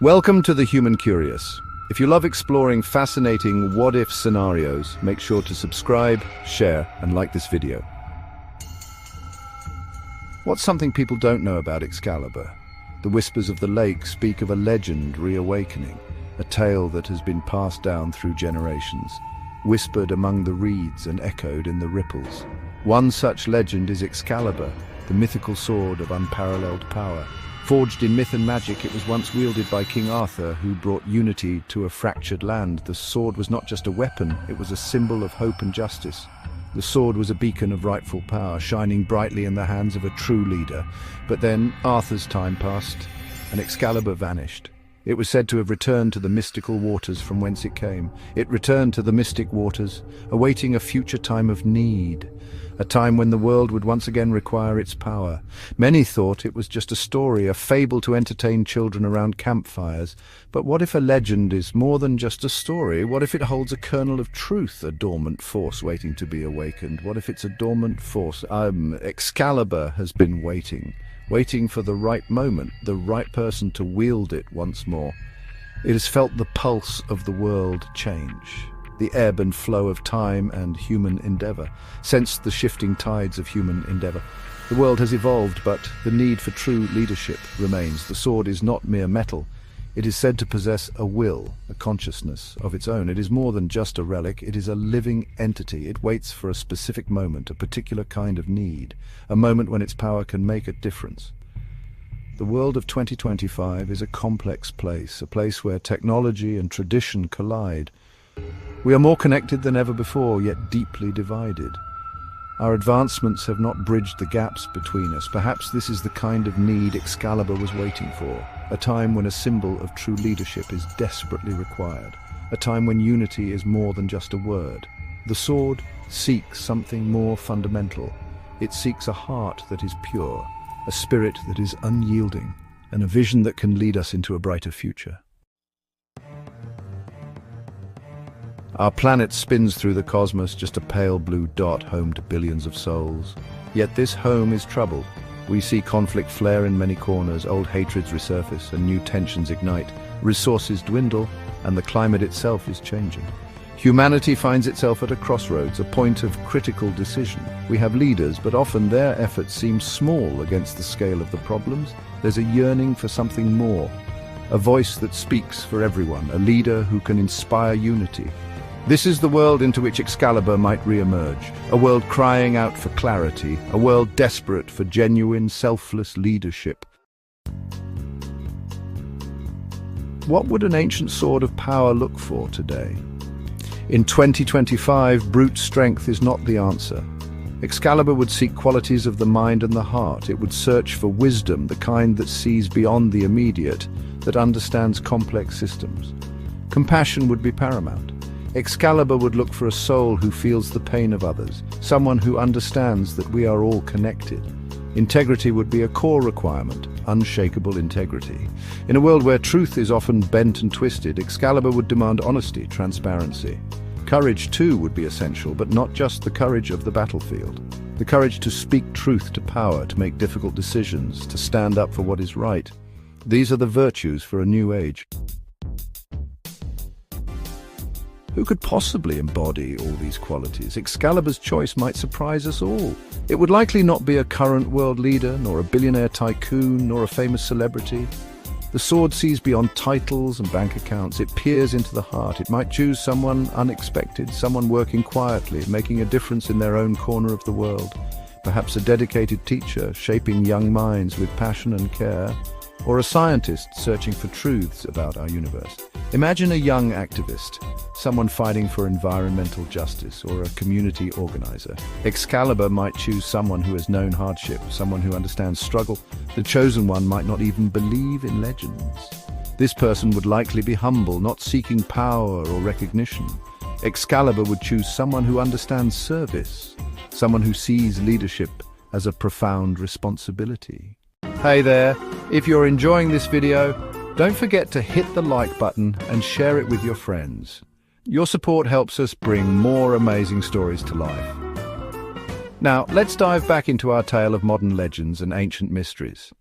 Welcome to The Human Curious. If you love exploring fascinating what-if scenarios, make sure to subscribe, share, and like this video. What's something people don't know about Excalibur? The whispers of the lake speak of a legend reawakening, a tale that has been passed down through generations, whispered among the reeds and echoed in the ripples. One such legend is Excalibur, the mythical sword of unparalleled power. Forged in myth and magic, it was once wielded by King Arthur, who brought unity to a fractured land. The sword was not just a weapon, it was a symbol of hope and justice. The sword was a beacon of rightful power, shining brightly in the hands of a true leader. But then Arthur's time passed, and Excalibur vanished. It was said to have returned to the mystical waters from whence it came. It returned to the mystic waters, awaiting a future time of need, a time when the world would once again require its power. Many thought it was just a story, a fable to entertain children around campfires. But what if a legend is more than just a story? What if it holds a kernel of truth, a dormant force waiting to be awakened? What if it's a dormant force? Excalibur has been waiting for the right moment, the right person to wield it once more. It has felt the pulse of the world change, the ebb and flow of time and human endeavor, sensed the shifting tides of human endeavor. The world has evolved, but the need for true leadership remains. The sword is not mere metal. It is said to possess a will, a consciousness of its own. It is more than just a relic. It is a living entity. It waits for a specific moment, a particular kind of need, a moment when its power can make a difference. The world of 2025 is a complex place, a place where technology and tradition collide. We are more connected than ever before, yet deeply divided. Our advancements have not bridged the gaps between us. Perhaps this is the kind of need Excalibur was waiting for, a time when a symbol of true leadership is desperately required, a time when unity is more than just a word. The sword seeks something more fundamental. It seeks a heart that is pure, a spirit that is unyielding, and a vision that can lead us into a brighter future. Our planet spins through the cosmos, just a pale blue dot home to billions of souls. Yet this home is troubled. We see conflict flare in many corners, old hatreds resurface and new tensions ignite. Resources dwindle and the climate itself is changing. Humanity finds itself at a crossroads, a point of critical decision. We have leaders, but often their efforts seem small against the scale of the problems. There's a yearning for something more, a voice that speaks for everyone, a leader who can inspire unity. This is the world into which Excalibur might re-emerge, a world crying out for clarity, a world desperate for genuine, selfless leadership. What would an ancient sword of power look for today? In 2025, brute strength is not the answer. Excalibur would seek qualities of the mind and the heart. It would search for wisdom, the kind that sees beyond the immediate, that understands complex systems. Compassion would be paramount. Excalibur would look for a soul who feels the pain of others, someone who understands that we are all connected. Integrity would be a core requirement, unshakable integrity. In a world where truth is often bent and twisted, Excalibur would demand honesty, transparency. Courage, too, would be essential, but not just the courage of the battlefield. The courage to speak truth to power, to make difficult decisions, to stand up for what is right. These are the virtues for a new age. Who could possibly embody all these qualities? Excalibur's choice might surprise us all. It would likely not be a current world leader, nor a billionaire tycoon, nor a famous celebrity. The sword sees beyond titles and bank accounts. It peers into the heart. It might choose someone unexpected, someone working quietly, making a difference in their own corner of the world. Perhaps a dedicated teacher, shaping young minds with passion and care, or a scientist searching for truths about our universe. Imagine a young activist, someone fighting for environmental justice, or a community organizer. Excalibur might choose someone who has known hardship, someone who understands struggle. The chosen one might not even believe in legends. This person would likely be humble, not seeking power or recognition. Excalibur would choose someone who understands service, someone who sees leadership as a profound responsibility. Hey there, if you're enjoying this video, don't forget to hit the like button and share it with your friends. Your support helps us bring more amazing stories to life. Now, let's dive back into our tale of modern legends and ancient mysteries.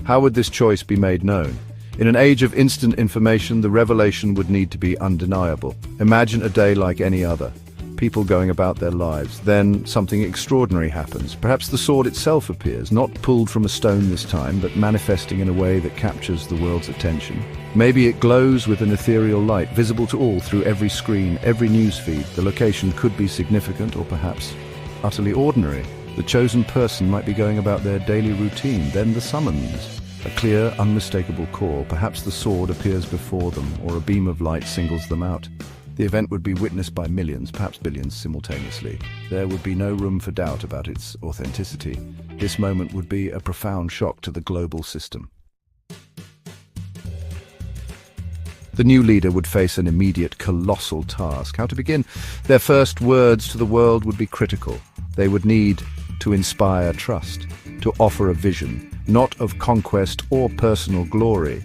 How would this choice be made known? In an age of instant information, the revelation would need to be undeniable. Imagine a day like any other. People going about their lives. Then something extraordinary happens. Perhaps the sword itself appears, not pulled from a stone this time, but manifesting in a way that captures the world's attention. Maybe it glows with an ethereal light, visible to all through every screen, every newsfeed. The location could be significant or perhaps utterly ordinary. The chosen person might be going about their daily routine. Then the summons. A clear, unmistakable call. Perhaps the sword appears before them, or a beam of light singles them out. The event would be witnessed by millions, perhaps billions, simultaneously. There would be no room for doubt about its authenticity. This moment would be a profound shock to the global system. The new leader would face an immediate, colossal task. How to begin? Their first words to the world would be critical. They would need to inspire trust, to offer a vision, not of conquest or personal glory,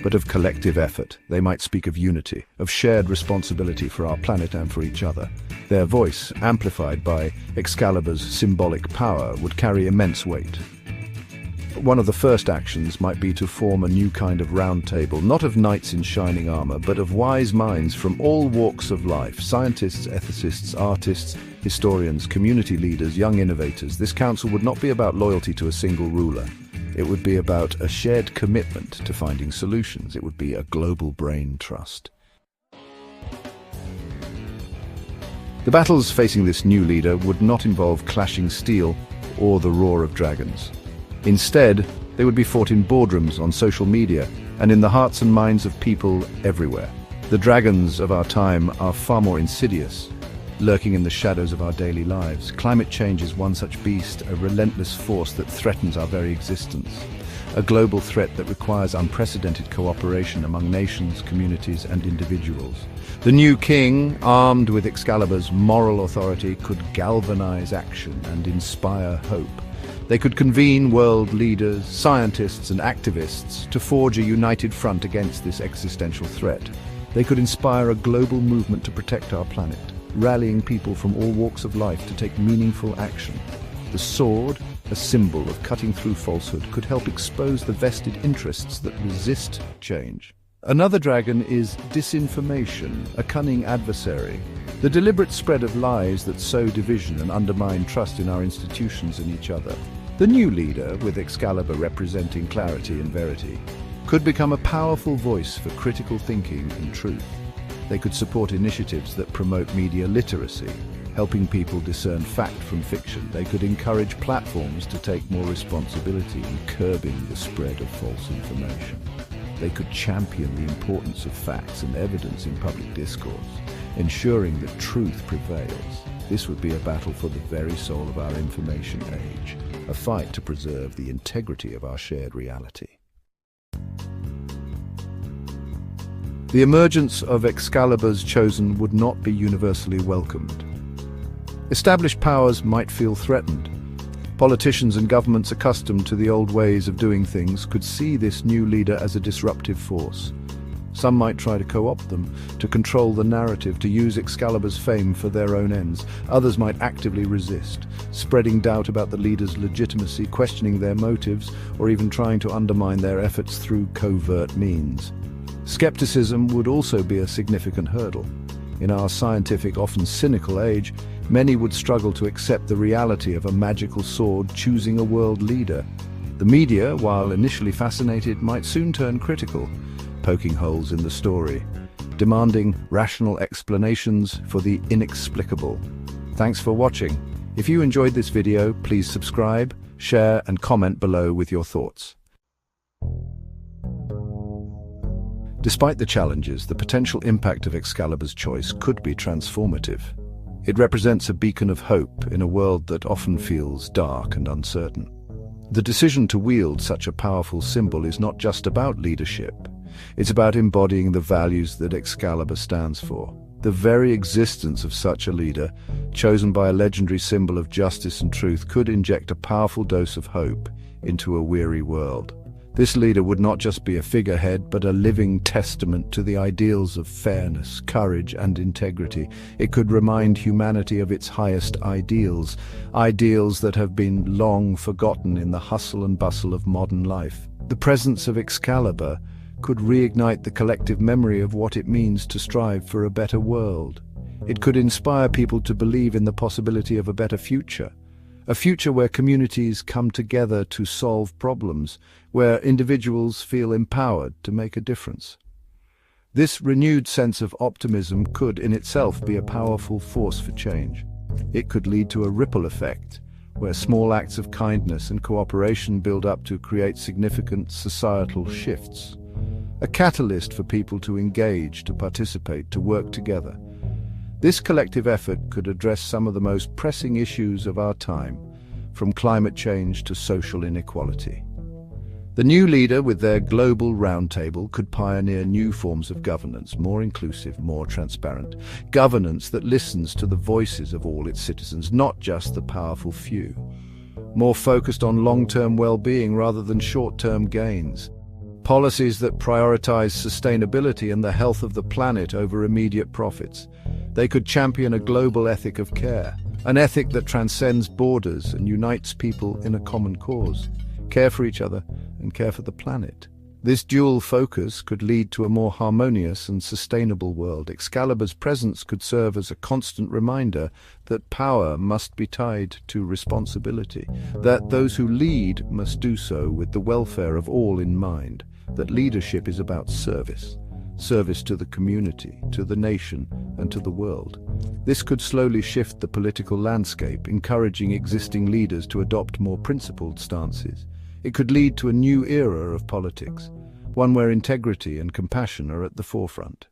but of collective effort. They might speak of unity, of shared responsibility for our planet and for each other. Their voice, amplified by Excalibur's symbolic power, would carry immense weight. One of the first actions might be to form a new kind of round table, not of knights in shining armor, but of wise minds from all walks of life, scientists, ethicists, artists, historians, community leaders, young innovators. This council would not be about loyalty to a single ruler. It would be about a shared commitment to finding solutions. It would be a global brain trust. The battles facing this new leader would not involve clashing steel or the roar of dragons. Instead, they would be fought in boardrooms, on social media, and in the hearts and minds of people everywhere. The dragons of our time are far more insidious, lurking in the shadows of our daily lives. Climate change is one such beast, a relentless force that threatens our very existence. A global threat that requires unprecedented cooperation among nations, communities, and individuals. The new king, armed with Excalibur's moral authority, could galvanize action and inspire hope. They could convene world leaders, scientists, and activists to forge a united front against this existential threat. They could inspire a global movement to protect our planet, rallying people from all walks of life to take meaningful action. The sword, a symbol of cutting through falsehood, could help expose the vested interests that resist change. Another dragon is disinformation, a cunning adversary, the deliberate spread of lies that sow division and undermine trust in our institutions and each other. The new leader, with Excalibur representing clarity and verity, could become a powerful voice for critical thinking and truth. They could support initiatives that promote media literacy, helping people discern fact from fiction. They could encourage platforms to take more responsibility in curbing the spread of false information. They could champion the importance of facts and evidence in public discourse, ensuring that truth prevails. This would be a battle for the very soul of our information age, a fight to preserve the integrity of our shared reality. The emergence of Excalibur's chosen would not be universally welcomed. Established powers might feel threatened. Politicians and governments accustomed to the old ways of doing things could see this new leader as a disruptive force. Some might try to co-opt them, to control the narrative, to use Excalibur's fame for their own ends. Others might actively resist, spreading doubt about the leader's legitimacy, questioning their motives, or even trying to undermine their efforts through covert means. Skepticism would also be a significant hurdle. In our scientific, often cynical age, many would struggle to accept the reality of a magical sword choosing a world leader. The media, while initially fascinated, might soon turn critical, poking holes in the story, demanding rational explanations for the inexplicable. Thanks for watching. If you enjoyed this video, please subscribe, share, and comment below with your thoughts. Despite the challenges, the potential impact of Excalibur's choice could be transformative. It represents a beacon of hope in a world that often feels dark and uncertain. The decision to wield such a powerful symbol is not just about leadership. It's about embodying the values that Excalibur stands for. The very existence of such a leader, chosen by a legendary symbol of justice and truth, could inject a powerful dose of hope into a weary world. This leader would not just be a figurehead, but a living testament to the ideals of fairness, courage, and integrity. It could remind humanity of its highest ideals, ideals that have been long forgotten in the hustle and bustle of modern life. The presence of Excalibur could reignite the collective memory of what it means to strive for a better world. It could inspire people to believe in the possibility of a better future. A future where communities come together to solve problems, where individuals feel empowered to make a difference. This renewed sense of optimism could in itself be a powerful force for change. It could lead to a ripple effect, where small acts of kindness and cooperation build up to create significant societal shifts. A catalyst for people to engage, to participate, to work together. This collective effort could address some of the most pressing issues of our time, from climate change to social inequality. The new leader, with their global roundtable, could pioneer new forms of governance, more inclusive, more transparent. Governance that listens to the voices of all its citizens, not just the powerful few. More focused on long-term well-being rather than short-term gains. Policies that prioritize sustainability and the health of the planet over immediate profits. They could champion a global ethic of care, an ethic that transcends borders and unites people in a common cause. Care for each other and care for the planet. This dual focus could lead to a more harmonious and sustainable world. Excalibur's presence could serve as a constant reminder that power must be tied to responsibility, that those who lead must do so with the welfare of all in mind, that leadership is about service. Service to the community, to the nation, and to the world. This could slowly shift the political landscape, encouraging existing leaders to adopt more principled stances. It could lead to a new era of politics, one where integrity and compassion are at the forefront.